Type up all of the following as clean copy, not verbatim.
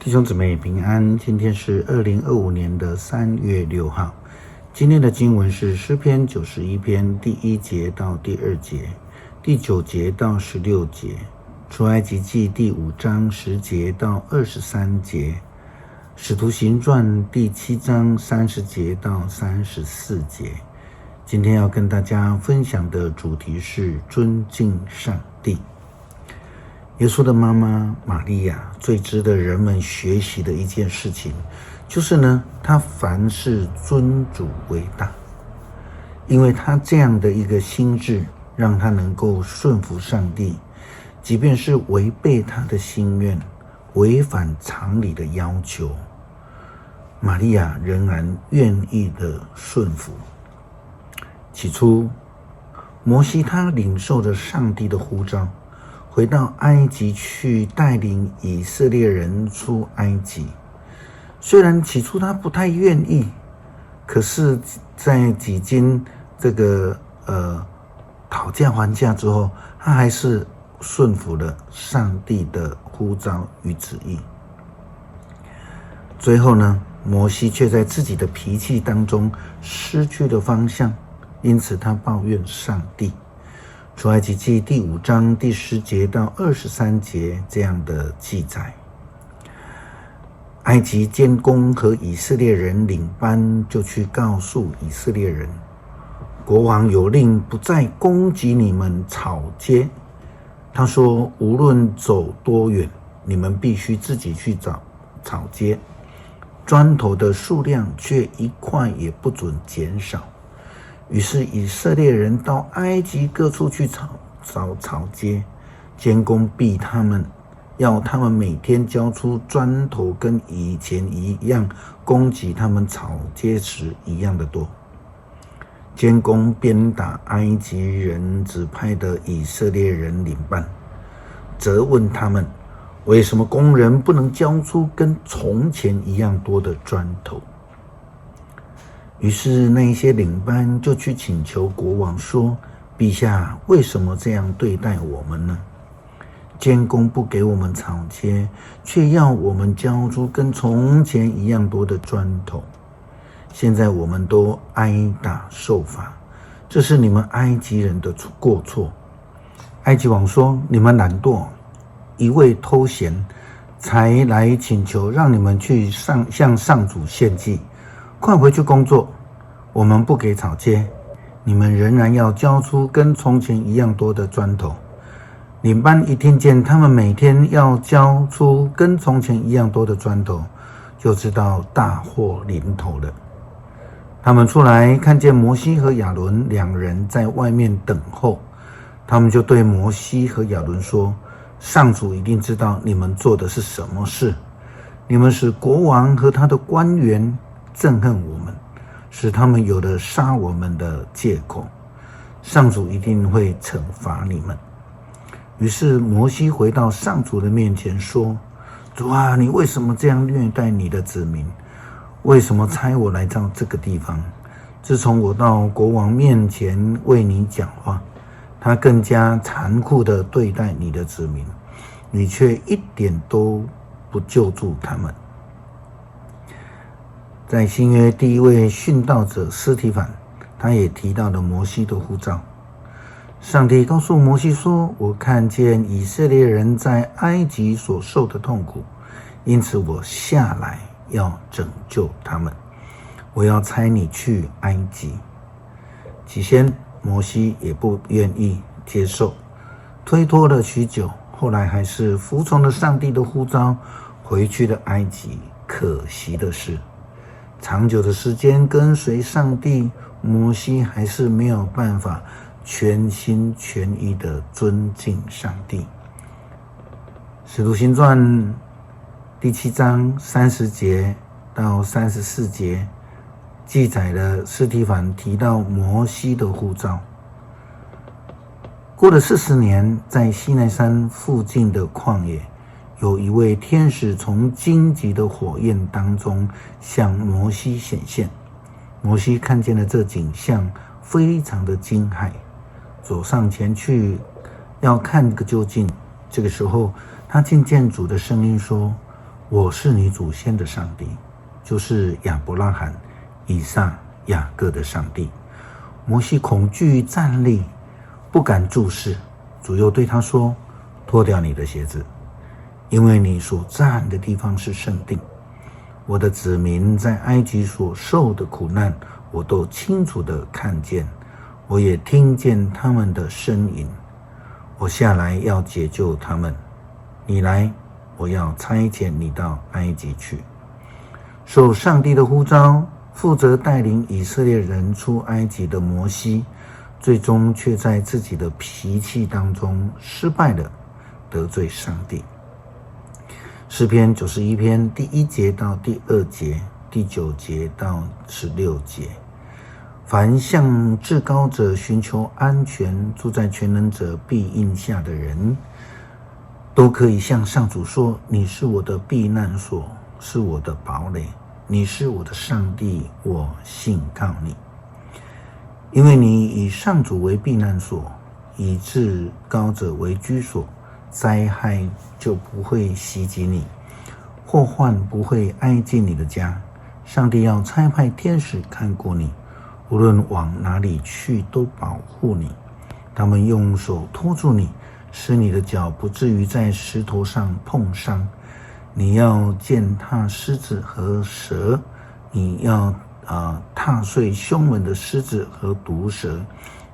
弟兄姊妹平安，今天是2025年的3月6号。今天的经文是诗篇91篇第1节到第2节，第9节到16节，出埃及记第5章10节到23节，使徒行传第7章30节到34节。今天要跟大家分享的主题是尊敬上帝。耶稣的妈妈玛利亚最值得人们学习的一件事情，就是她凡事尊主为大，因为她这样的一个心智，让她能够顺服上帝，即便是违背她的心愿，违反常理的要求，玛利亚仍然愿意的顺服。起初，摩西他领受着上帝的呼召，回到埃及去带领以色列人出埃及。虽然起初他不太愿意，可是在几经讨价还价之后，他还是顺服了上帝的呼召与旨意。最后摩西却在自己的脾气当中失去了方向，因此他抱怨上帝。出埃及记第5章第10节到23节这样的记载，埃及监工和以色列人领班就去告诉以色列人，国王有令不再攻击你们草街。他说，无论走多远，你们必须自己去找草街，砖头的数量却一块也不准减少。于是以色列人到埃及各处去找草街，监工逼他们，要他们每天交出砖头跟以前一样供给他们草街时一样的多。监工鞭打埃及人指派的以色列人领班，责问他们，为什么工人不能交出跟从前一样多的砖头？于是那些领班就去请求国王说，陛下为什么这样对待我们呢？监工不给我们草街，却要我们交出跟从前一样多的砖头。现在我们都挨打受罚，这是你们埃及人的过错。埃及王说，你们懒惰，一味偷闲，才来请求让你们去向上主献祭。快回去工作，我们不给草街，你们仍然要交出跟从前一样多的砖头。领班一听见他们每天要交出跟从前一样多的砖头，就知道大祸临头了。他们出来看见摩西和亚伦两人在外面等候，他们就对摩西和亚伦说，上主一定知道你们做的是什么事，你们使国王和他的官员憎恨我们，使他们有了杀我们的借口，上主一定会惩罚你们。于是摩西回到上主的面前说，主啊，你为什么这样虐待你的子民？为什么差我来到这个地方？自从我到国王面前为你讲话，他更加残酷地对待你的子民，你却一点都不救助他们。在新约第一位殉道者司提反，他也提到了摩西的呼召。上帝告诉摩西说，我看见以色列人在埃及所受的痛苦，因此我下来要拯救他们，我要差你去埃及。起先摩西也不愿意接受，推脱了许久，后来还是服从了上帝的呼召，回去了埃及。可惜的是，长久的时间跟随上帝，摩西还是没有办法全心全意的尊敬上帝。使徒行传第7章30节到34节记载了司提反提到摩西的呼召。过了40年，在西奈山附近的旷野，有一位天使从荆棘的火焰当中向摩西显现。摩西看见了这景象，非常的惊骇，走上前去要看个究竟。这个时候他听见主的声音说，我是你祖先的上帝，就是亚伯拉罕、以撒、雅各的上帝。摩西恐惧站立，不敢注视。主又对他说：脱掉你的鞋子，因为你所站的地方是圣地。我的子民在埃及所受的苦难，我都清楚地看见，我也听见他们的呻吟。我下来要解救他们，你来，我要差遣你到埃及去。受上帝的呼召，负责带领以色列人出埃及的摩西，最终却在自己的脾气当中失败了，得罪上帝。诗篇91篇第1节到第2节，第9节到16节。凡向至高者寻求安全，住在全能者庇荫下的人，都可以向上主说：你是我的避难所，是我的堡垒，你是我的上帝，我信靠你。因为你以上主为避难所，以至高者为居所，灾害就不会袭击你，祸患不会挨近你的家。上帝要差派天使看顾你，无论往哪里去都保护你。他们用手托住你，使你的脚不至于在石头上碰伤。你要践踏狮子和蛇，你要踏碎凶猛的狮子和毒蛇。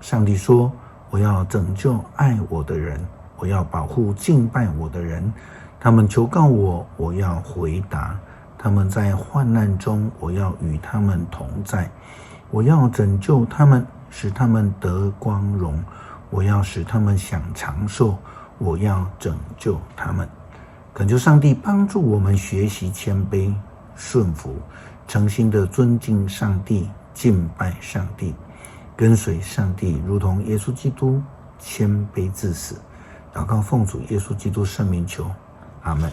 上帝说：我要拯救爱我的人，我要保护敬拜我的人。他们求告我，我要回答。他们在患难中，我要与他们同在。我要拯救他们，使他们得光荣。我要使他们享长寿，我要拯救他们。恳求上帝帮助我们学习谦卑、顺服，诚心的尊敬上帝，敬拜上帝，跟随上帝，如同耶稣基督谦卑至死。祷告奉主耶稣基督圣名求，阿们。